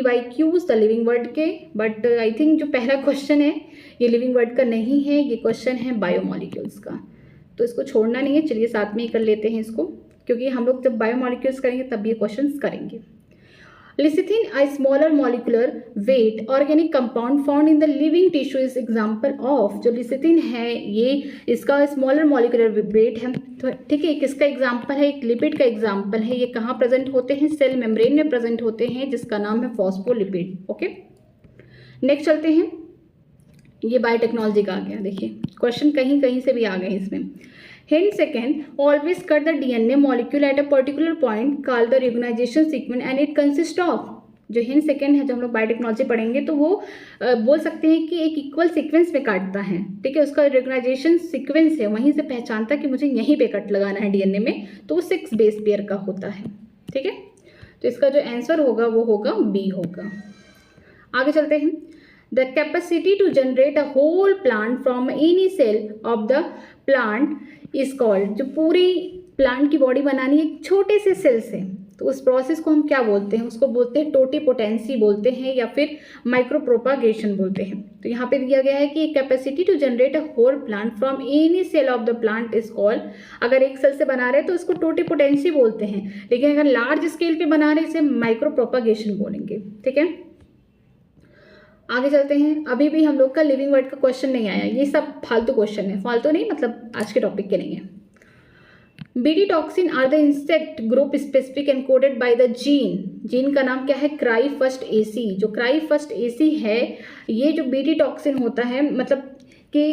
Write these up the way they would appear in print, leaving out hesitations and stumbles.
PYQs the living word के, but I think जो पहला क्वेश्चन है ये लिविंग वर्ड का नहीं है, ये क्वेश्चन है बायोमॉलिक्यूल्स का, तो इसको छोड़ना नहीं है। चलिए साथ में ही कर लेते हैं इसको, क्योंकि हम लोग जब बायोमॉलिक्यूल्स करेंगे तब ये क्वेश्चंस करेंगे। Lecithin, a smaller molecular weight organic compound found in the living tissue is example of, जो lecithin है ये इसका smaller molecular weight है, तो ठीक है, किसका एग्जाम्पल है, एक लिपिड का एग्जाम्पल है। ये कहाँ प्रेजेंट होते हैं, सेल मेम्ब्रेन में प्रेजेंट होते हैं, जिसका नाम है फॉस्फोलिपिड। ओके, नेक्स्ट चलते हैं। ये बायोटेक्नोलॉजी का आ गया, देखिए क्वेश्चन कहीं कहीं से भी आ गए इसमें। Hint second, always cut the DNA molecule at a particular point called the reorganization sequence and it consists of, जो हिंट सेकेंड है, जो हम लोग बायोटेक्नोलॉजी पढ़ेंगे तो वो बोल सकते हैं कि एक इक्वल सीक्वेंस में काटता है, ठीक है, उसका रिकॉग्नाइजेशन सीक्वेंस है, वहीं से पहचानता कि मुझे यहीं पे कट लगाना है डीएनए में, तो वो 6 बेस पेयर का होता है, ठीक है। तो इसका जो आंसर होगा वो होगा बी होगा। आगे चलते हैं। The capacity to generate a whole plant from any cell of the plant is called, जो पूरी प्लांट की बॉडी बनानी है एक छोटे से सेल से, तो उस प्रोसेस को हम क्या बोलते हैं, उसको बोलते हैं टोटिपोटेंसी बोलते हैं या फिर माइक्रो प्रोपागेशन बोलते हैं। तो यहाँ पे दिया गया है कि capacity to generate a whole plant from any cell of the plant is called, अगर एक सेल से बना रहे हैं तो इसको टोटिपोटेंसी बोलते हैं, लेकिन अगर लार्ज स्केल पे बना रहे हैं इसे माइक्रो प्रोपागेशन बोलेंगे, ठीक है। आगे चलते हैं। अभी भी हम लोग का लिविंग वर्ड का क्वेश्चन नहीं आया, ये सब फालतू क्वेश्चन है, फालतू नहीं मतलब आज के टॉपिक के नहीं है। BT toxin are the insect group specific encoded by the gene का नाम क्या है, क्राई फर्स्ट एसी। जो क्राई फर्स्ट एसी है, ये जो बीटी टॉक्सिन होता है, मतलब कि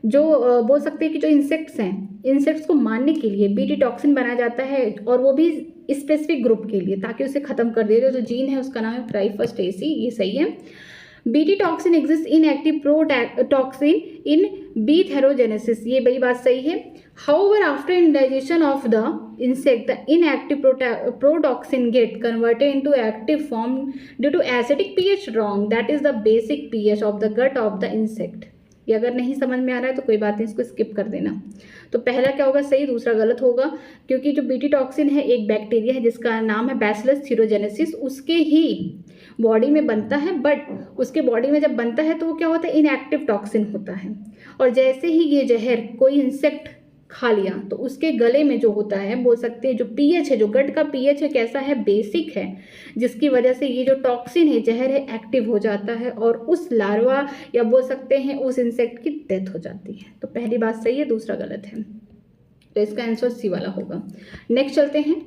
जो बोल सकते हैं कि जो इंसेक्ट्स हैं, इंसेक्ट्स को मारने के लिए बीटी टॉक्सिन बनाया जाता है, और वो भी स्पेसिफिक ग्रुप के लिए, ताकि उसे खत्म कर दिया जाए। जो जीन है उसका नाम है क्राई फर्स्ट एसी, ये सही है। BT toxin exist inactive protoxin in B thuringiensis, ये बड़ी बात सही है। However after indigestion of the insect the inactive protoxin get converted into active form due to acidic pH, wrong, that is the basic pH of the gut of the insect. ये अगर नहीं समझ में आ रहा है तो कोई बात नहीं, इसको स्किप कर देना। तो पहला क्या होगा सही, दूसरा गलत होगा, क्योंकि जो बीटी टॉक्सिन है एक बैक्टीरिया है जिसका नाम है बैसिलस थीरोजेनेसिस, उसके ही बॉडी में बनता है, बट उसके बॉडी में जब बनता है तो वो क्या होता है, इनएक्टिव टॉक्सिन होता है। और जैसे ही ये जहर कोई इंसेक्ट खा लिया तो उसके गले में जो होता है, बोल सकते हैं जो पीएच है, जो गट का पीएच है कैसा है, बेसिक है, जिसकी वजह से ये जो टॉक्सिन है, जहर है, एक्टिव हो जाता है और उस लार्वा या बोल सकते हैं उस इंसेक्ट की डेथ हो जाती है। तो पहली बात सही है, दूसरा गलत है, तो इसका आंसर सी वाला होगा। नेक्स्ट चलते हैं।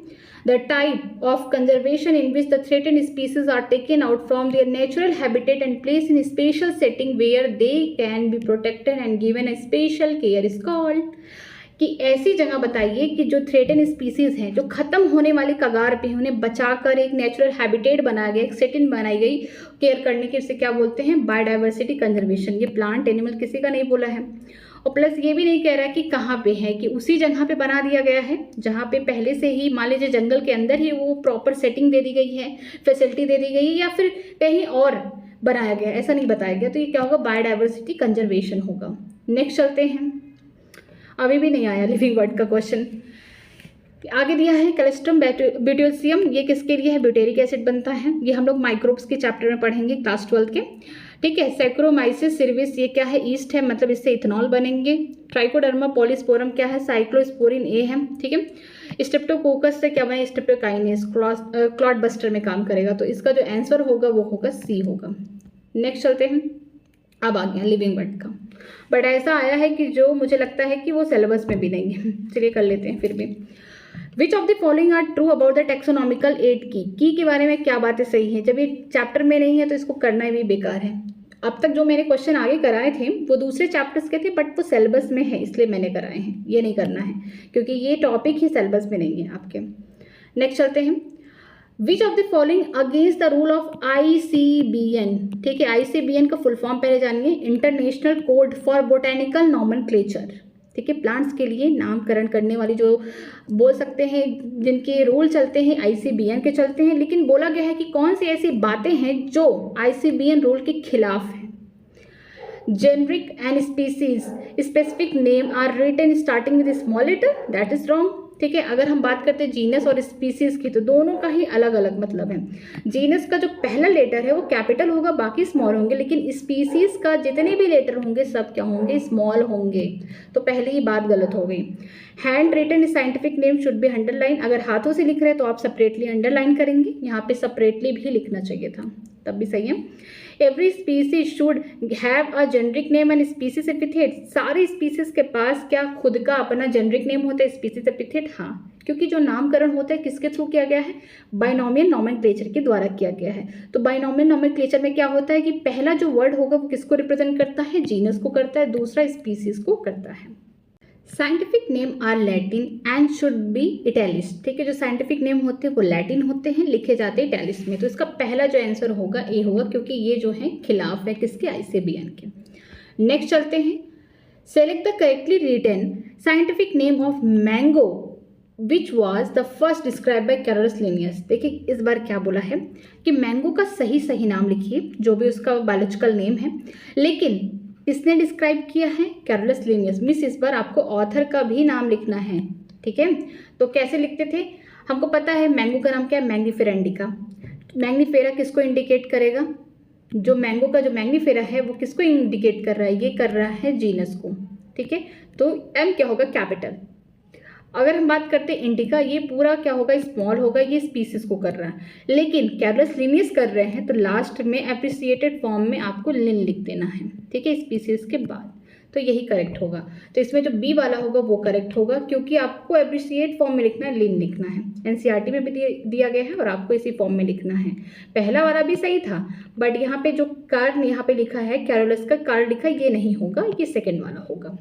The type of conservation in which the threatened species are taken out from their natural habitat and placed in a special setting where they can be protected and given a special care is called, कि ऐसी जगह बताइए कि जो threaten species हैं, जो खत्म होने वाली कगार पे, उन्हें बचाकर एक नेचुरल हैबिटेट बनाया गया, एक सेटिंग बनाई गई केयर करने की, इसे क्या बोलते हैं, बायोडाइवर्सिटी कंजर्वेशन। ये प्लांट एनिमल किसी का नहीं बोला है, और प्लस ये भी नहीं कह रहा है कि कहाँ पे है, कि उसी जगह पे बना दिया गया है जहाँ पे पहले से ही मान लीजिए जंगल के अंदर ही वो प्रॉपर सेटिंग दे दी गई है, फैसिलिटी दे दी गई है, या फिर कहीं और बनाया गया, ऐसा नहीं बताया गया। तो ये क्या होगा, बायोडाइवर्सिटी कंजर्वेशन होगा। नेक्स्ट चलते हैं। अभी भी नहीं आया लिविंग वर्ड का क्वेश्चन। आगे दिया है कैल्शियम ब्यूटेशियम, ये किसके लिए है, ब्यूटेरिक एसिड बनता है, ये हम लोग माइक्रोब्स के चैप्टर में पढ़ेंगे क्लास 12 के, ठीक है। सैक्रोमाइसिस सिर्विस, ये क्या है, ईस्ट है, मतलब इससे इथेनॉल बनेंगे। ट्राइकोडर्मा पॉलीस्पोरम क्या है, साइक्लोस्पोरिन ए है, ठीक है। स्ट्रेप्टोकोकस से क्या बने, स्ट्रेप्टोकाइनेस, क्लॉट बस्टर में काम करेगा, तो इसका जो आंसर होगा वो होगा सी होगा। नेक्स्ट चलते हैं। अब आ गया लिविंग वर्ड का, बट ऐसा आया है कि जो मुझे लगता है कि वो सिलेबस में भी नहीं है, चलिए कर लेते हैं फिर भी। Which of the following are true about the taxonomical aid की के बारे में क्या बातें सही हैं। जब ये चैप्टर में नहीं है तो इसको करना भी बेकार है। अब तक जो मैंने क्वेश्चन आगे कराए थे वो दूसरे चैप्टर्स के थे, बट वो सिलेबस में है, इसलिए मैंने कराए हैं, ये नहीं करना है क्योंकि ये टॉपिक ही सिलेबस में नहीं है आपके। नेक्स्ट चलते हैं। विच of the following against the rule of ICBN, ठीक है। ICBN का फुल फॉर्म पहले जानिए, international code for botanical nomenclature, ठीक है। प्लांट्स के लिए नामकरण करने वाली जो बोल सकते हैं जिनके रूल चलते हैं ICBN के चलते हैं, लेकिन बोला गया है कि कौन सी ऐसी बातें हैं जो ICBN रूल के खिलाफ हैं। Generic and species specific name are written starting with small letter, that is wrong. ठीक है। अगर हम बात करते हैं जीनस और स्पीसीज की, तो दोनों का ही अलग अलग मतलब है। जीनस का जो पहला लेटर है वो कैपिटल होगा, बाकी स्मॉल होंगे, लेकिन स्पीसीज का जितने भी लेटर होंगे सब क्या होंगे, स्मॉल होंगे। तो पहली ही बात गलत हो गई। Hand written scientific name should be underline. अगर हाथों से लिख रहे हैं तो आप सेपरेटली अंडरलाइन करेंगे, यहाँ पे सेपरेटली भी लिखना चाहिए था, तब भी सही है। Every species should have a generic name and species epithet. सारे स्पीसीज के पास क्या खुद का अपना जेनरिक नेम होता है, स्पीसीज एपिथेट? हाँ, क्योंकि जो नामकरण होता है किसके थ्रू किया गया है, बाइनोमियल नोमेनक्लेचर के द्वारा किया गया है। तो बाइनोमियल नोमेनक्लेचर में क्या होता है कि पहला जो वर्ड होगा वो किसको रिप्रेजेंट करता है, जीनस को करता है, दूसरा स्पीसीज को करता है। Scientific name are Latin and should be italicised. ठीक है, जो साइंटिफिक नेम होते हैं वो लैटिन होते हैं, लिखे जाते हैं इटैलिस्ट में। तो इसका पहला जो आंसर होगा ए होगा, क्योंकि ये जो है खिलाफ है किसके, आईसीएमआर के। नेक्स्ट चलते हैं, select the correctly written scientific name of mango which was the first describe by Carolus Linnaeus. देखिए इस बार क्या बोला है कि मैंगो का सही नाम लिखिए, जो भी उसका बायोलॉजिकल नेम है, लेकिन इसने डिस्क्राइब किया है कैरोलस लिनियस। मिस इस बार आपको ऑथर का भी नाम लिखना है, ठीक है। तो कैसे लिखते थे, हमको पता है मैंगो का नाम क्या है, मैंगनीफेरा इंडिका। मैंगनीफेरा किसको इंडिकेट करेगा, जो मैंगो का जो मैंगनीफेरा है वो किसको इंडिकेट कर रहा है, ये कर रहा है जीनस को, ठीक है। तो एम क्या होगा, कैपिटल। अगर हम बात करते हैं इंडिका, ये पूरा क्या होगा, स्मॉल होगा, ये स्पीसीज को कर रहा है, लेकिन कैरोलस लिनियस कर रहे हैं तो लास्ट में एप्रिसिएटेड फॉर्म में आपको लिन लिख देना है, ठीक है, स्पीसीज के बाद। तो यही करेक्ट होगा। तो इसमें जो बी वाला होगा वो करेक्ट होगा, क्योंकि आपको एप्रिसिएट फॉर्म में लिखना है, लिन लिखना है। एनसीईआरटी में भी दिया गया है और आपको इसी फॉर्म में लिखना है। पहला वाला भी सही था, बट यहाँ पे जो कार्ड यहाँ पे लिखा है, कैरोलस का कार्ड लिखा है, ये नहीं होगा, ये सेकेंड वाला होगा।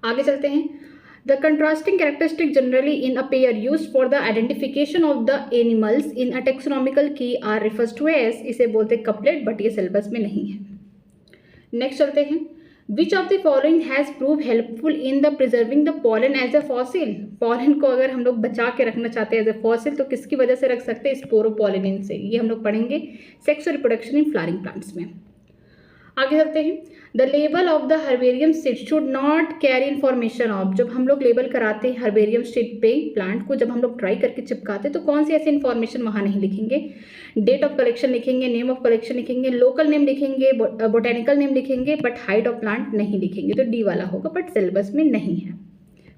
आगे चलते हैं। The contrasting characteristic generally in a pair used for the identification of the animals in a taxonomical key are refers to as, इसे बोलते हैं कपलेट, बट ये सिलेबस में नहीं है। नेक्स्ट चलते हैं, Which of the following has proved helpful in the preserving the pollen as a fossil? Pollen को अगर हम लोग बचा के रखना चाहते हैं एज ए फॉसिल तो किसकी वजह से रख सकते हैं, स्पोरोपोलिनिन से। ये हम लोग पढ़ेंगे सेक्स और रिप्रोडक्शन इन फ्लावरिंग प्लांट्स में। आगे चलते हैं, the label of the herbarium seed should not carry information of. जब हम लोग लेबल कराते हैं हर्बेरियम सीड पे प्लांट को, जब हम लोग ट्राई करके चिपकाते हैं तो कौन सी ऐसी इन्फॉर्मेशन वहाँ नहीं लिखेंगे, डेट ऑफ कलेक्शन लिखेंगे, नेम ऑफ कलेक्शन लिखेंगे, लोकल नेम लिखेंगे, बोटेनिकल नेम लिखेंगे, बट हाइट ऑफ प्लांट नहीं लिखेंगे। तो डी वाला होगा, बट सिलेबस में नहीं है,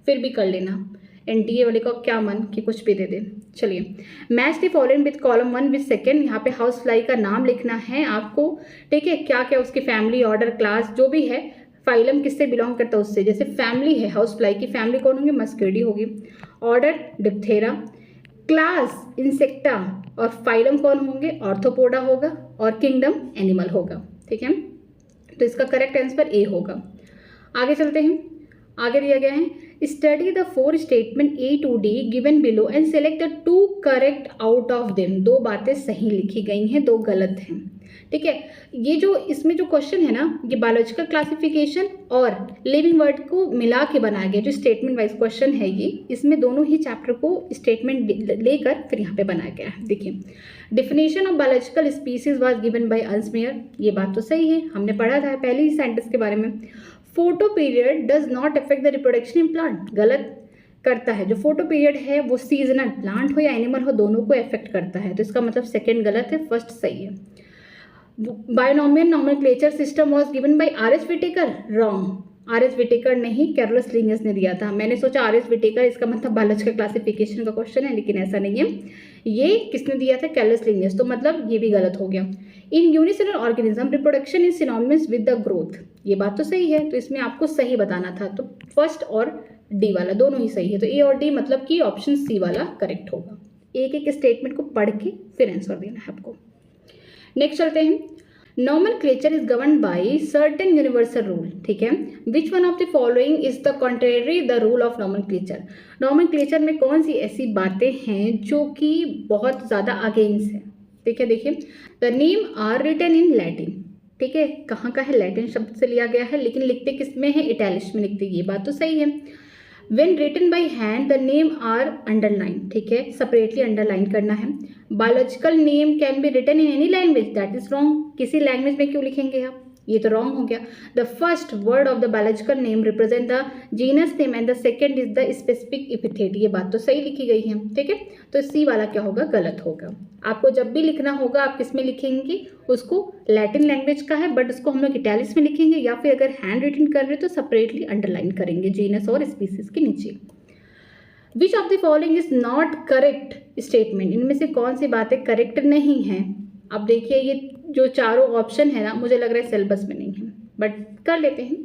फिर भी कर लेना। एनटीए वाले का क्या मन कि कुछ भी दे दे। चलिए, match the following with column 1 with second. यहाँ पे हाउस फ्लाई का नाम लिखना है आपको, ठीक है, क्या क्या उसकी फैमिली, ऑर्डर, क्लास, जो भी है, फाइलम किससे बिलोंग करता है उससे। जैसे फैमिली है हाउस फ्लाई की, फैमिली कौन होंगे, मस्कर्डी होगी, ऑर्डर डिप्थेरा, क्लास इंसेक्टा, और फाइलम कौन होंगे, ऑर्थोपोडा होगा, और किंगडम एनिमल होगा, ठीक है। तो इसका करेक्ट आंसर ए होगा। आगे चलते हैं, आगे दिया गया है, study the 4 statement A to D given below and select the 2 correct out of them. 2 बातें सही लिखी गई हैं, 2 गलत हैं, ठीक है। ये जो इसमें जो क्वेश्चन है ना, ये बायोलॉजिकल क्लासिफिकेशन और लिविंग वर्ड को मिला के बनाया गया, जो स्टेटमेंट वाइज क्वेश्चन है ये, इसमें दोनों ही चैप्टर को स्टेटमेंट लेकर फिर यहाँ पे बनाया गया है। देखिए, definition of biological species was given by Ernst Mayr, ये बात तो सही है, हमने पढ़ा था पहले ही साइंटिस्ट के बारे में। Photo period does not affect the reproduction in plant, गलत करता है। जो फोटो पीरियड है वो सीजनल, प्लांट हो या एनिमल हो, दोनों को अफेक्ट करता है। तो इसका मतलब सेकंड गलत है, फर्स्ट सही है। Binomial nomenclature system was given bye RS. Whittaker, wrong. RS. Whittaker नहीं, कैरोलस लिनियस ने दिया था। मैंने सोचा आर.एस. व्हिटेकर इसका मतलब बायोलॉजिकल क्लासिफिकेशन का क्वेश्चन है, लेकिन ऐसा नहीं है। ये किसने दिया था, कैरोलस लिनियस, तो मतलब ये भी गलत हो गया। इन unicellular organism reproduction is synonymous with the growth, ये बात तो सही है, तो इसमें आपको सही बताना था। तो फर्स्ट और डी वाला दोनों ही सही है, तो ए और डी मतलब कि ऑप्शन सी वाला करेक्ट होगा। एक एक स्टेटमेंट को पढ़ के फिर आंसर देना है आपको। नेक्स्ट चलते हैं, nomenclature is govern by certain universal rule, ठीक है। Which one of the following is the contrary the rule of nomenclature. Nomenclature में कौन सी ऐसी बातें हैं जो कि बहुत ज़्यादा अगेंस्ट है, ठीक है। देखिए, the name are written in Latin, ठीक है, कहाँ का है, लैटिन शब्द से लिया गया है, लेकिन लिखते किस में है, इटैलिश में लिखते, ये बात तो सही है। When written by hand, the name are underlined, ठीक है, सेपरेटली अंडरलाइन करना है। Biological name can be written in any language, that is wrong. किसी लैंग्वेज में क्यों लिखेंगे आप, ये तो रॉन्ग हो गया। The first word of the biological name represent the genus name and the second is the specific epithet. ये बात तो सही लिखी गई है, ठीक है। तो सी वाला क्या होगा, गलत होगा। आपको जब भी लिखना होगा आप किस में लिखेंगे, उसको लैटिन लैंग्वेज का है बट उसको हम लोग इटैलिक्स में लिखेंगे, या फिर अगर हैंड रिटन कर रहे हैं तो सेपरेटली अंडरलाइन करेंगे जीनस और स्पीसीज के नीचे। विच of the following is not correct statement, इनमें से कौन सी बातें करेक्ट नहीं है। अब देखिए ये जो चारों ऑप्शन है ना, मुझे लग रहा है सिलेबस में नहीं है, बट कर लेते हैं।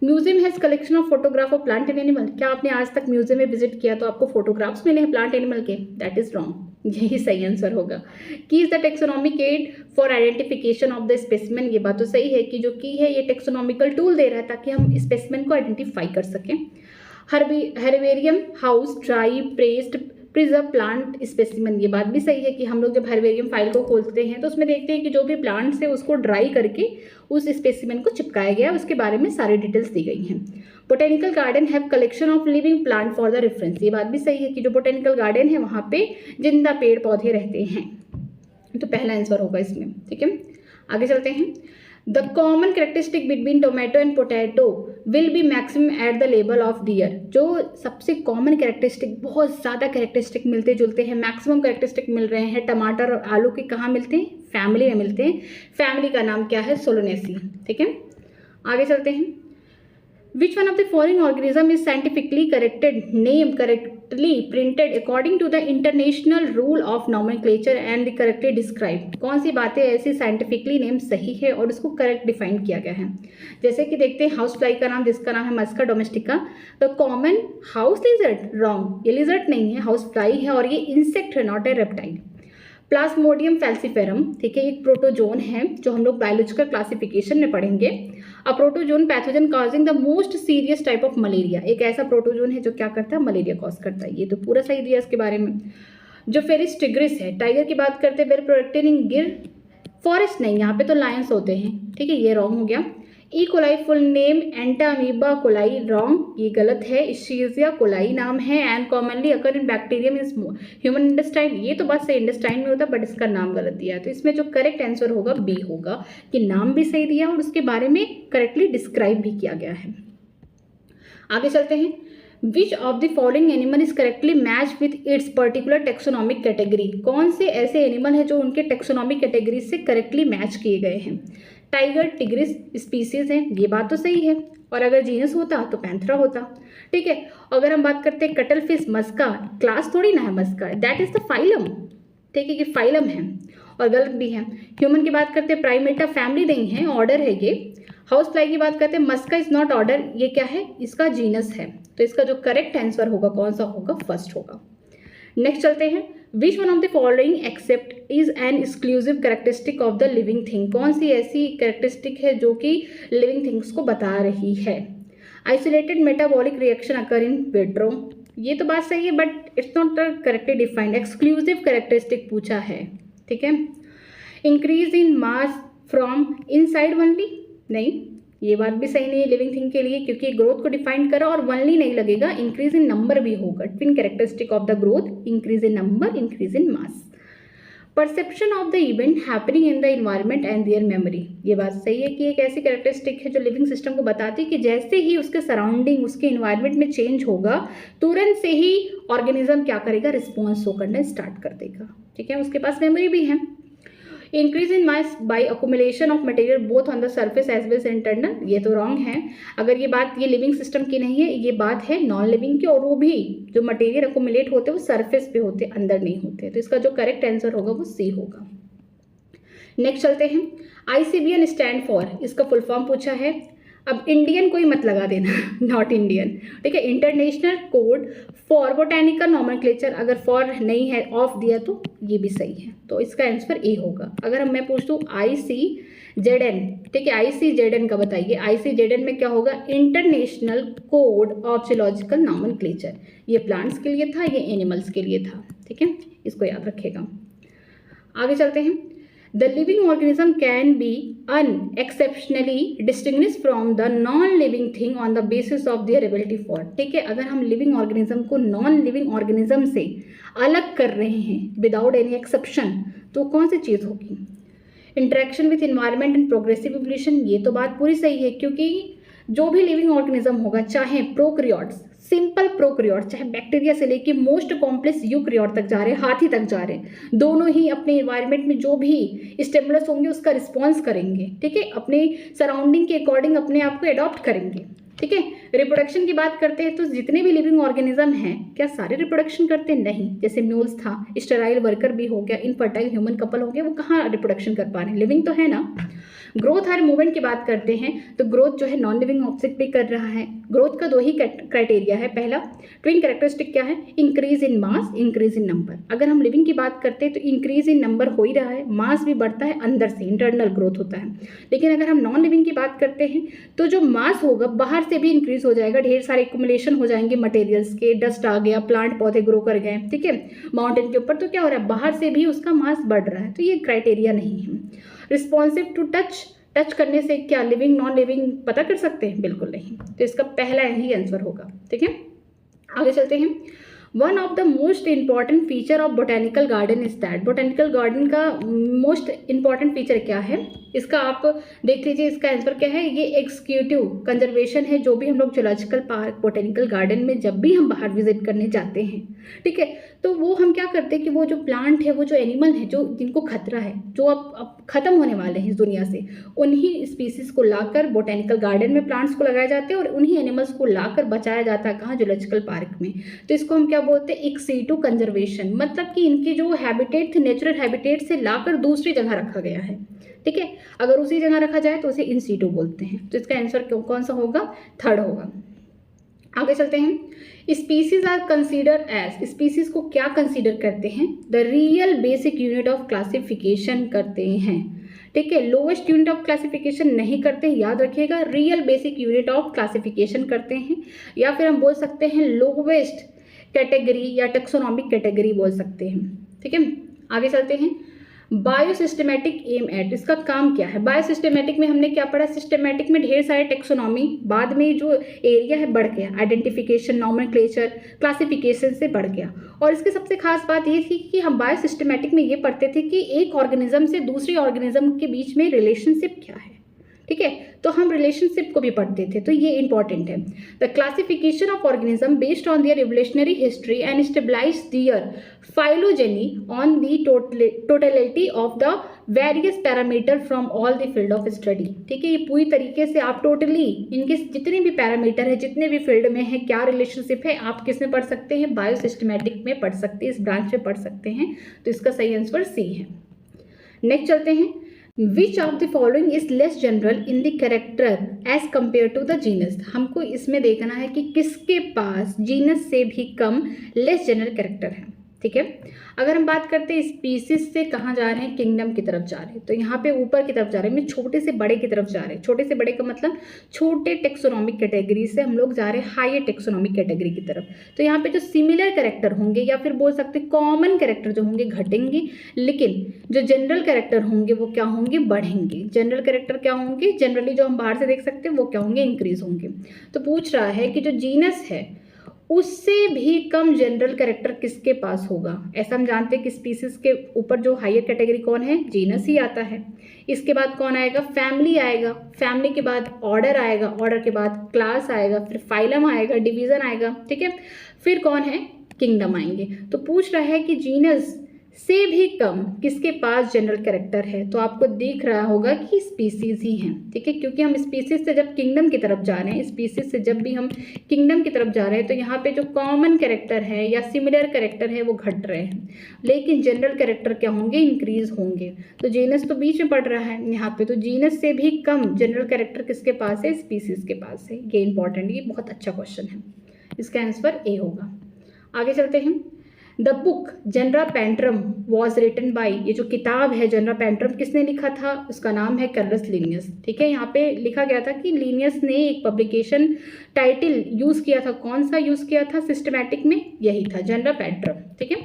Museum has collection of photograph of plant and animal. क्या आपने आज तक म्यूजियम में विजिट किया तो आपको फोटोग्राफ्स मिले हैं प्लांट एनिमल के? दैट इज रॉन्ग, यही सही आंसर होगा। Key is the taxonomic aid for identification of the specimen. ये बात तो सही है कि जो की है ये टेक्सोनॉमिकल टूल दे रहा है ताकि हम स्पेसिमेन को आइडेंटिफाई कर सकें। Herbarium house dry pressed preserve plant specimen. ये बात भी सही है कि हम लोग जब हर्बेरियम फाइल को खोलते हैं तो उसमें देखते हैं कि जो भी प्लांट्स है उसको ड्राई करके उस स्पेसिमेन को चिपकाया गया, उसके बारे में सारी डिटेल्स दी गई हैं। Botanical garden have collection of living plant for the reference. ये बात भी सही है कि जो बोटेनिकल गार्डन है वहाँ पे जिंदा पेड़ पौधे रहते हैं, तो पहला आंसर होगा इसमें, ठीक है। आगे चलते हैं। The common characteristic between tomato and potato will be maximum at the level of the year. जो सबसे कॉमन कैरेक्टरिस्टिक, बहुत ज़्यादा कैरेक्टरिस्टिक मिलते जुलते हैं, मैक्सिमम कैरेक्टरिस्टिक मिल रहे हैं टमाटर और आलू के, कहाँ मिलते हैं? फैमिली में मिलते हैं। फैमिली का नाम क्या है? सोलोनेसी, ठीक है। आगे चलते हैं। Which one of the following organism is scientifically correctly printed according to the international rule of nomenclature and correctly described? कौन सी बातें ऐसी साइंटिफिकली नेम सही है और उसको करेक्ट डिफाइन किया गया है? जैसे कि देखते हैं हाउस फ्लाई का नाम, जिसका नाम है Musca domestica. The common house lizard, wrong, ये लिजर्ड नहीं है, हाउस फ्लाई है और ये इंसेक्ट है, not a reptile. Plasmodium falciparum, ठीक है, एक प्रोटोजोन है जो हम लोग बायोलॉजिकल क्लासिफिकेशन में पढ़ेंगे। A protozoan pathogen causing the most serious type of malaria. एक ऐसा प्रोटोजोन है जो क्या करता है? मलेरिया कॉज करता है। ये तो पूरा सही दिया इसके बारे में। जो फेरिस टिग्रिस है, टाइगर की बात करते हैं, वेल प्रोटेक्टेड इन गिर फॉरेस्ट, नहीं, यहाँ पे तो लायंस होते हैं, ठीक है, ये रॉन्ग हो गया। E coli full name Entamoeba coli, wrong, ये गलत है। इशीजिया कोलाई नाम है and commonly occur in bacterium is human intestine. ये तो बात सही, इंटेस्टाइन में होता है बट इसका नाम गलत दिया है, तो इसमें जो करेक्ट आंसर होगा बी होगा कि नाम भी सही दिया और उसके बारे में करेक्टली डिस्क्राइब भी किया गया है। आगे चलते हैं। विच of the following animal is correctly match with its particular taxonomic category. कौन से ऐसे एनिमल हैं जो उनके टेक्सोनॉमिक कैटेगरी से करेक्टली मैच किए गए हैं? टाइगर टिग्रिस स्पीसीज हैं, ये बात तो सही है, और अगर जीनस होता तो पैंथरा होता, ठीक है। अगर हम बात करते हैं कटल फिश मस्का, क्लास थोड़ी ना है मस्का, दैट इज द फाइलम, ठीक है, ये फाइलम है और गलत भी है। ह्यूमन की बात करते हैं प्राइमेटा, फैमिली नहीं है, ऑर्डर है ये। हाउस फ्लाई की बात करते हैं, मस्का इज नॉट ऑर्डर, ये क्या है? इसका जीनस है, तो इसका जो करेक्ट आंसर होगा कौन सा होगा? फर्स्ट होगा। नेक्स्ट चलते हैं। Which one of the following except is an exclusive characteristic of the living thing. कौन सी ऐसी कैरेक्टरिस्टिक है जो कि लिविंग थिंग्स को बता रही है? Isolated metabolic reaction occur in vitro, ये तो बात सही है but it's not correctly defined. Exclusive characteristic पूछा है, ठीक है। Increase in mass from inside only, नहीं, ये बात भी सही नहीं है लिविंग थिंग के लिए, क्योंकि ग्रोथ को डिफाइन करा और वनली नहीं लगेगा, इंक्रीज इन नंबर भी होगा। Twin characteristic of the growth, increase in number, increase in mass. Perception of the event happening in the environment and there memory, ये बात सही है कि एक ऐसी कैरेक्टरिस्टिक है जो लिविंग सिस्टम को बताती है कि जैसे ही उसके सराउंडिंग, उसके इन्वायरमेंट में चेंज होगा तुरंत से ही ऑर्गेनिज्म क्या करेगा? रिस्पॉन्स शो करना स्टार्ट कर देगा, ठीक है, उसके पास मेमोरी भी है। Increase in mass by accumulation of material both on the surface as well as internal, ये तो रॉन्ग है। अगर ये बात ये लिविंग सिस्टम की नहीं है, ये बात है नॉन लिविंग की, और वो भी जो मटेरियल अकोमुलेट होते हैं वो सरफेस पे होते, अंदर नहीं होते, तो इसका जो करेक्ट आंसर होगा वो सी होगा। नेक्स्ट चलते हैं। ICBN स्टैंड फॉर, इसका फुल फॉर्म पूछा है। अब इंडियन कोई मत लगा देना, नॉट इंडियन, ठीक है। International code for botanical nomenclature, अगर फॉर नहीं है ऑफ दिया तो ये भी सही है, तो इसका आंसर ए होगा। अगर मैं पूछ दूँ ICZN, ठीक है, ICZN का बताइए, ICZN में क्या होगा? International code of geological nomenclature. ये प्लांट्स के लिए था, ये एनिमल्स के लिए था, ठीक है, इसको याद रखेगा। आगे चलते हैं। The living organism can be unexceptionally distinguished from the non-living thing on the basis of their ability for, ठीक है। अगर हम लिविंग ऑर्गेनिज्म को नॉन लिविंग ऑर्गेनिज्म से अलग कर रहे हैं विदाउट एनी एक्सेप्शन, तो कौन सी चीज़ होगी? Interaction with environment and progressive evolution, ये तो बात पूरी सही है, क्योंकि जो भी लिविंग ऑर्गेनिज्म होगा, चाहे प्रोकैरियोट्स, सिंपल प्रोकैरियोट, चाहे बैक्टीरिया से लेके मोस्ट कॉम्प्लेक्स यूकैरियोट तक जा रहे हैं, हाथी तक जा रहे हैं, दोनों ही अपने इन्वायरमेंट में जो भी स्टिमुलस होंगे उसका रिस्पॉन्स करेंगे, ठीक है, अपने सराउंडिंग के अकॉर्डिंग अपने आप को अडॉप्ट करेंगे, ठीक है। रिप्रोडक्शन की बात करते हैं तो जितने भी लिविंग ऑर्गेनिज्म हैं, क्या सारे रिप्रोडक्शन करते हैं? नहीं। जैसे म्यूल्स था, स्टेराइल वर्कर भी हो गया, इनफर्टाइल ह्यूमन कपल हो गया, वो कहाँ रिप्रोडक्शन कर पा रहे हैं? लिविंग तो है ना। ग्रोथ और मूवमेंट की बात करते हैं तो ग्रोथ जो है नॉन लिविंग ऑब्जेक्ट भी कर रहा है। ग्रोथ का दो ही क्राइटेरिया है। पहला ट्विन कैरेक्टरिस्टिक क्या है? Increase in mass, increase in number. अगर हम लिविंग की बात करते हैं तो इंक्रीज इन नंबर हो ही रहा है, मास भी बढ़ता है, अंदर से इंटरनल ग्रोथ होता है। लेकिन अगर हम नॉन लिविंग की बात करते हैं तो जो मास होगा बाहर से भी इंक्रीज हो जाएगा, ढेर सारे एक्युमुलेशन हो जाएंगे मटेरियल्स के, डस्ट आ गया, प्लांट पौधे ग्रो कर गए, ठीक है, माउंटेन के ऊपर, तो क्या हो रहा है? बाहर से भी उसका मास बढ़ रहा है। तो ये क्राइटेरिया नहीं है। रिस्पॉन्सिव टू टच करने से क्या लिविंग नॉन लिविंग पता कर सकते हैं? बिल्कुल नहीं। तो इसका पहला ही आंसर होगा, ठीक है। आगे चलते हैं। One of the most important feature of botanical garden is that, botanical garden का मोस्ट इंपॉर्टेंट फीचर क्या है? इसका आप देख लीजिए, इसका आंसर क्या है? ये एग्जीक्यूटिव कंजर्वेशन है। जो भी हम लोग जूलॉजिकल पार्क, बोटेनिकल गार्डन में जब भी हम बाहर विजिट करने जाते हैं, ठीक है, तो वो हम क्या करते हैं कि वो जो प्लांट है, वो जो एनिमल है, जो जिनको खतरा है, जो अब खत्म होने वाले हैं इस दुनिया से, उन्हीं स्पीसीज को लाकर बोटेनिकल गार्डन में प्लांट्स को लगाए जाते हैं और उन्हीं एनिमल्स को लाकर बचाया जाता है। कहाँ? जूलॉजिकल पार्क में। तो इसको हम क्या बोलते हैं? इन सीटू कंजर्वेशन, मतलब कि इनकी जो हैबिटेट थी, नेचुरल हैबिटेट से लाकर दूसरी जगह रखा गया है, ठीक है। अगर उसी जगह रखा जाए तो उसे इन सीटू बोलते हैं। तो इसका आंसर कौन सा होगा? थर्ड होगा। आगे चलते हैं। Species are consider as, species को क्या कंसीडर करते हैं? The real basic unit of classification करते हैं, ठीक है। लोवेस्ट यूनिट ऑफ क्लासिफिकेशन नहीं करते, याद रखिएगा, real basic unit of classification करते हैं, या फिर हम बोल सकते हैं लोवेस्ट कैटेगरी या टेक्सोनॉमिक कैटेगरी बोल सकते हैं, ठीक है। आगे चलते हैं। बायोसिस्टेमेटिक एम एट, इसका काम क्या है? बायोसिस्टेमेटिक में हमने क्या पढ़ा? सिस्टेमेटिक में ढेर सारे टेक्सोनॉमी, बाद में जो एरिया है बढ़ गया, आइडेंटिफिकेशन, नॉमेनक्लेचर, क्लासिफिकेशन से बढ़ गया। और इसकी सबसे खास बात ये थी कि हम बायोसिस्टेमेटिक में ये पढ़ते थे कि एक ऑर्गेनिज्म से दूसरे ऑर्गेनिज्म के बीच में रिलेशनशिप क्या है, ठीक है। तो हम रिलेशनशिप को भी पढ़ते थे, तो ये इंपॉर्टेंट है। The classification of organism based on their evolutionary history and stabilize their phylogeny on the totality of the various parameter from all the field of study, ठीक है। ये पूरी तरीके से आप टोटली इनके जितने भी पैरामीटर है, जितने भी फील्ड में है, क्या रिलेशनशिप है, आप किस में पढ़ सकते हैं? बायोसिस्टेमेटिक में पढ़ सकते हैं, इस ब्रांच में पढ़ सकते हैं। तो इसका सही आंसर सी है। नेक्स्ट चलते हैं। Which of the following is less general in the character as compared to the genus? हमको इसमें देखना है कि किसके पास जीनस से भी कम लेस जनरल कैरेक्टर है, ठीक है। अगर हम बात करते हैं स्पीसीज से कहाँ जा रहे हैं? किंगडम की तरफ जा रहे हैं। तो यहाँ पे ऊपर की तरफ जा रहे हैं, मैं छोटे से बड़े की तरफ जा रहे हैं। छोटे से बड़े का मतलब छोटे टेक्सोनॉमिक कैटेगरी से हम लोग जा रहे हैं हायर टेक्सोनॉमिक कैटेगरी की तरफ। तो यहाँ पे जो सिमिलर कैरेक्टर होंगे या फिर बोल सकते हैं कॉमन कैरेक्टर जो होंगे घटेंगे, लेकिन जो जनरल कैरेक्टर होंगे वो क्या होंगे? बढ़ेंगे। जनरल कैरेक्टर क्या होंगे? जनरली जो हम बाहर से देख सकते हैं वो क्या होंगे? इंक्रीज होंगे। तो पूछ रहा है कि जो जीनस है उससे भी कम जनरल कैरेक्टर किसके पास होगा? ऐसा हम जानते हैं कि स्पीसीज के ऊपर जो हायर कैटेगरी कौन है? जीनस ही आता है। इसके बाद कौन आएगा? फैमिली आएगा। फैमिली के बाद ऑर्डर आएगा, ऑर्डर के बाद क्लास आएगा, फिर फाइलम आएगा, डिवीजन आएगा, ठीक है। फिर कौन है? किंगडम आएंगे। तो पूछ रहा है कि जीनस से भी कम किसके पास जनरल कैरेक्टर है? तो आपको दिख रहा होगा कि स्पीसीज ही हैं, ठीक है, क्योंकि हम स्पीसीज से जब किंगडम की तरफ जा रहे हैं, स्पीसीज से जब भी हम किंगडम की तरफ जा रहे हैं तो यहाँ पे जो कॉमन कैरेक्टर है या सिमिलर कैरेक्टर है वो घट रहे हैं, लेकिन जनरल कैरेक्टर क्या होंगे? इंक्रीज होंगे। तो जीनस तो बीच में पड़ रहा है यहाँ पे, तो जीनस से भी कम जनरल कैरेक्टर किसके पास है? स्पीसीज के पास है। ये इंपॉर्टेंट, ये बहुत अच्छा क्वेश्चन है। इसका आंसर ए होगा। आगे चलते हैं। The book Genera Plantarum was written by, ये जो किताब है जनरा पेंट्रम किसने लिखा था? उसका नाम है कार्लस लिनियस, ठीक है। यहाँ पे लिखा गया था कि लिनियस ने एक पब्लिकेशन टाइटल यूज़ किया था। कौन सा यूज़ किया था सिस्टमैटिक में? यही था, जनरा पेंट्रम, ठीक है।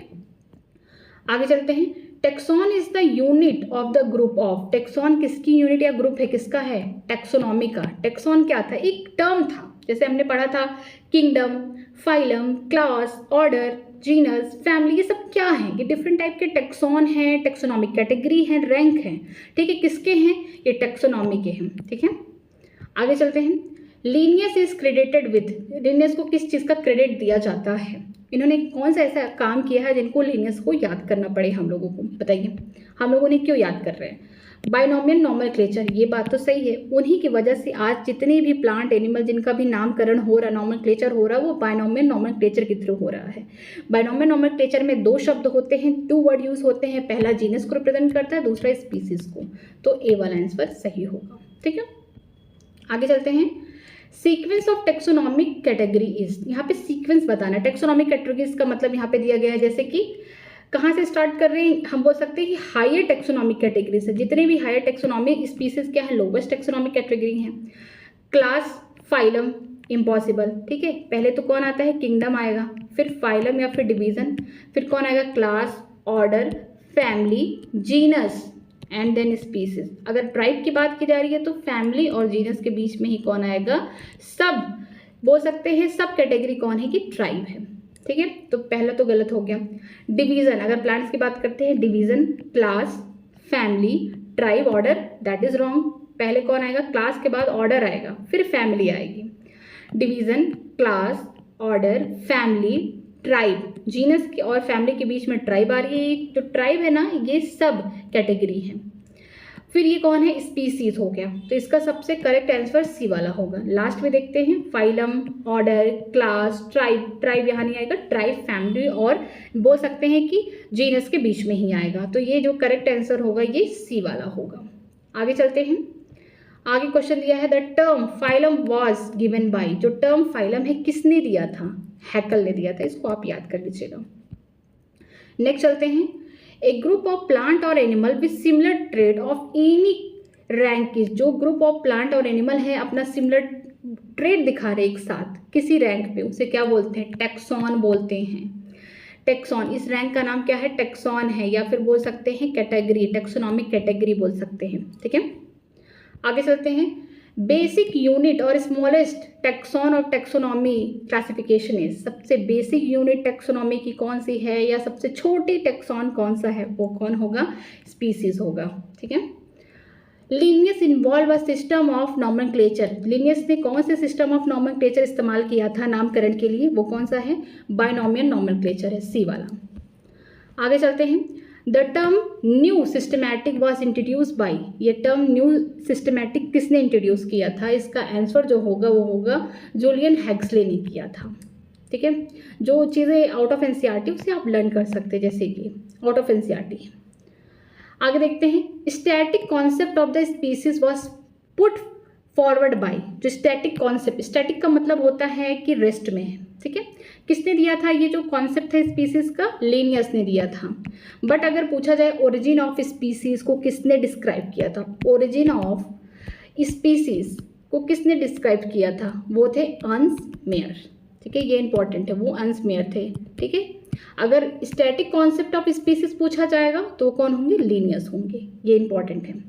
आगे चलते हैं। Tax on is the unit of the group of, tax on किसकी यूनिट या ग्रुप है? किसका है? टैक्सोनॉमी का। टेक्सॉन क्या था? एक टर्म था, जैसे हमने पढ़ा था kingdom, phylum, class, order, genus, family, ये सब क्या है? ये डिफरेंट टाइप के टैक्सॉन हैं, टैक्सोनॉमिक कैटेगरी हैं, रैंक हैं, ठीक है। किसके हैं? ये टैक्सोनॉमी के हैं, ठीक है। आगे चलते हैं। Linnaeus is credited with, Linnaeus को किस चीज़ का क्रेडिट दिया जाता है? इन्होंने कौन सा ऐसा काम किया है जिनको लीनियस को याद करना पड़े हम लोगों को? बताइए, हम लोगों ने क्यों याद कर रहे हैं? बाइनोमियल नॉमेनक्लेचर, ये बात तो सही है, उन्हीं की वजह से आज जितने भी प्लांट एनिमल जिनका भी नामकरण हो रहा, नॉमेनक्लेचर हो रहा, वो बाइनोमियल नॉमेनक्लेचर के थ्रू हो रहा है। बाइनोमियल नॉमेनक्लेचर में 2 शब्द होते हैं, 2 वर्ड यूज होते हैं, पहला जीनस को रिप्रेजेंट करता है, दूसरा स्पीसीज को, तो ए वाला आंसर सही होगा, ठीक है। आगे चलते हैं। Sequence of taxonomic category is, यहाँ पे सीक्वेंस बताना है। टेक्सोनॉमिक कैटेगरीज का मतलब यहाँ पे दिया गया है, जैसे कि कहाँ से स्टार्ट कर रहे हैं, हम बोल सकते हैं कि हायर टेक्सोनॉमिक कैटेगरीज है। जितने भी हायर टेक्सोनॉमिक स्पीसीज क्या है, लोवेस्ट टेक्सोनॉमिक कैटेगरी है। क्लास, फाइलम, इम्पॉसिबल, ठीक है। पहले तो कौन आता है? किंगडम आएगा, फिर फाइलम या फिर डिवीजन, फिर कौन आएगा? Class, order, family, genus and then species. अगर ट्राइब की बात की जा रही है तो फैमिली और जीनस के बीच में ही कौन आएगा? सब बोल सकते हैं, सब कैटेगरी कौन है? कि ट्राइब है, ठीक है। तो पहला तो गलत हो गया। डिवीजन, अगर प्लांट्स की बात करते हैं, division, class, family, tribe, order, that is wrong. पहले कौन आएगा? क्लास के बाद ऑर्डर आएगा, फिर फैमिली आएगी। Division, class, order, family, tribe, genus की और फैमिली के बीच में ट्राइब आ रही है। जो ट्राइब है ना, ये सब कैटेगरी है। फिर ये कौन है? स्पीसीज हो गया, तो इसका सबसे करेक्ट आंसर सी वाला होगा। लास्ट में देखते हैं, phylum, order, class, tribe, tribe यहाँ नहीं आएगा, ट्राइब, फैमिली और बोल सकते हैं कि जीनस के बीच में ही आएगा। तो ये जो करेक्ट आंसर होगा ये सी वाला होगा। आगे चलते हैं। आगे क्वेश्चन दिया है, the term phylum was given by, जो टर्म फाइलम है किसने दिया था? हैकल ने दिया था, इसको आप याद कर लीजिएगा। नेक्स्ट चलते हैं। ए ग्रुप ऑफ प्लांट और animal with similar trade off any rank is, जो ग्रुप ऑफ प्लांट और एनिमल है अपना सिमिलर ट्रेड दिखा रहे एक साथ किसी रैंक पे, उसे क्या बोलते हैं? टैक्सॉन बोलते हैं। टैक्सॉन, इस रैंक का नाम क्या है? टैक्सॉन है, या फिर बोल सकते हैं कैटेगरी, टैक्सोनॉमिक कैटेगरी बोल सकते हैं, ठीक है। आगे चलते हैं। बेसिक यूनिट और smallest taxon of taxonomy classification is, सबसे बेसिक यूनिट टैक्सोनॉमी की कौन सी है, या सबसे छोटी टैक्सॉन कौन सा है? वो कौन होगा? स्पीसीज होगा, ठीक है। Linnaeus involve a system of nomenclature, Linnaeus ने कौन से सिस्टम ऑफ नॉमेनक्लेचर इस्तेमाल किया था नामकरण के लिए? वो कौन सा है? बाइनोमियल नॉमेनक्लेचर है, सी वाला। आगे चलते हैं। The term new systematic was introduce by, ये टर्म न्यू सिस्टमैटिक किसने इंट्रोड्यूस किया था? इसका आंसर जो होगा वो होगा जूलियन हेक्सले ने किया था, ठीक है। जो चीज़ें आउट ऑफ एनसीईआरटी उसे आप लर्न कर सकते हैं, जैसे कि आउट ऑफ एनसीईआरटी। आगे देखते हैं। Static concept of the species was put forward by, जो स्टैटिक कॉन्सेप्ट, स्टैटिक का मतलब होता है कि रेस्ट में है, ठीक है। किसने दिया था ये जो कॉन्सेप्ट है स्पीसीज का? लीनियस ने दिया था। बट अगर पूछा जाए ओरिजिन ऑफ स्पीसीज को किसने डिस्क्राइब किया था? ओरिजिन ऑफ स्पीसीज को किसने डिस्क्राइब किया था? वो थे अर्न्स मेयर, ठीक है, ये इंपॉर्टेंट है, वो अर्न्स मेयर थे, ठीक है। अगर स्टैटिक कॉन्सेप्ट ऑफ स्पीसीज पूछा जाएगा तो वो कौन होंगे? लीनियस होंगे, ये इंपॉर्टेंट है,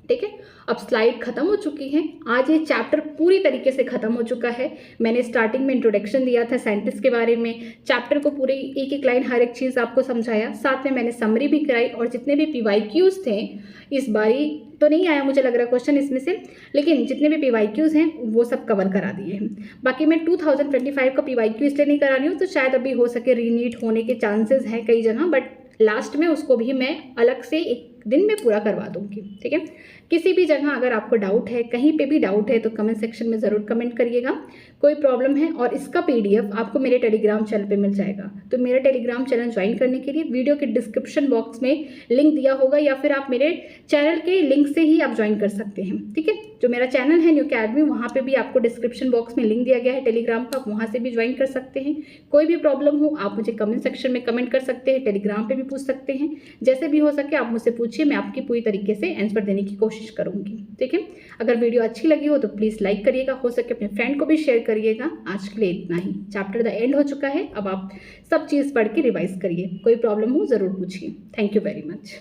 ठीक है। अब स्लाइड खत्म हो चुकी है, आज ये चैप्टर पूरी तरीके से खत्म हो चुका है। मैंने स्टार्टिंग में इंट्रोडक्शन दिया था साइंटिस्ट के बारे में, चैप्टर को पूरी एक एक लाइन हर एक चीज़ आपको समझाया, साथ में मैंने समरी भी कराई, और जितने भी PYQs थे, इस बारी तो नहीं आया मुझे लग रहा क्वेश्चन इसमें से, लेकिन जितने भी PYQs हैं वो सब कवर करा दिए हैं। बाकी मैं 2025 का PYQ इसलिए नहीं करा रही हूँ, तो शायद अभी हो सके रीनीट होने के चांसेस हैं कई जगह, बट लास्ट में उसको भी मैं अलग से एक दिन में पूरा करवा दूंगी, ठीक है। किसी भी जगह अगर आपको डाउट है, कहीं पे भी डाउट है, तो कमेंट सेक्शन में ज़रूर कमेंट करिएगा। कोई प्रॉब्लम है, और इसका PDF आपको मेरे टेलीग्राम चैनल पे मिल जाएगा। तो मेरा टेलीग्राम चैनल ज्वाइन करने के लिए वीडियो के डिस्क्रिप्शन बॉक्स में लिंक दिया होगा, या फिर आप मेरे चैनल के लिंक से ही आप ज्वाइन कर सकते हैं, ठीक है। जो मेरा चैनल है न्यू अकेडमी, वहाँ पे भी आपको डिस्क्रिप्शन बॉक्स में लिंक दिया गया है टेलीग्राम का, आप वहाँ से भी ज्वाइन कर सकते हैं। कोई भी प्रॉब्लम हो आप मुझे कमेंट सेक्शन में कमेंट कर सकते हैं, टेलीग्राम पे भी पूछ सकते हैं, जैसे भी हो सके आप मुझसे पूछिए, मैं आपकी पूरी तरीके से आंसर देने की कोशिश करूँगी, ठीक है। अगर वीडियो अच्छी लगी हो तो प्लीज़ लाइक करिएगा, हो सके अपने फ्रेंड को भी शेयर करिएगा। आज के लिए इतना ही, चैप्टर द एंड हो चुका है, अब आप सब चीज़ पढ़ के रिवाइज करिए, कोई प्रॉब्लम हो ज़रूर पूछिए। Thank you very much.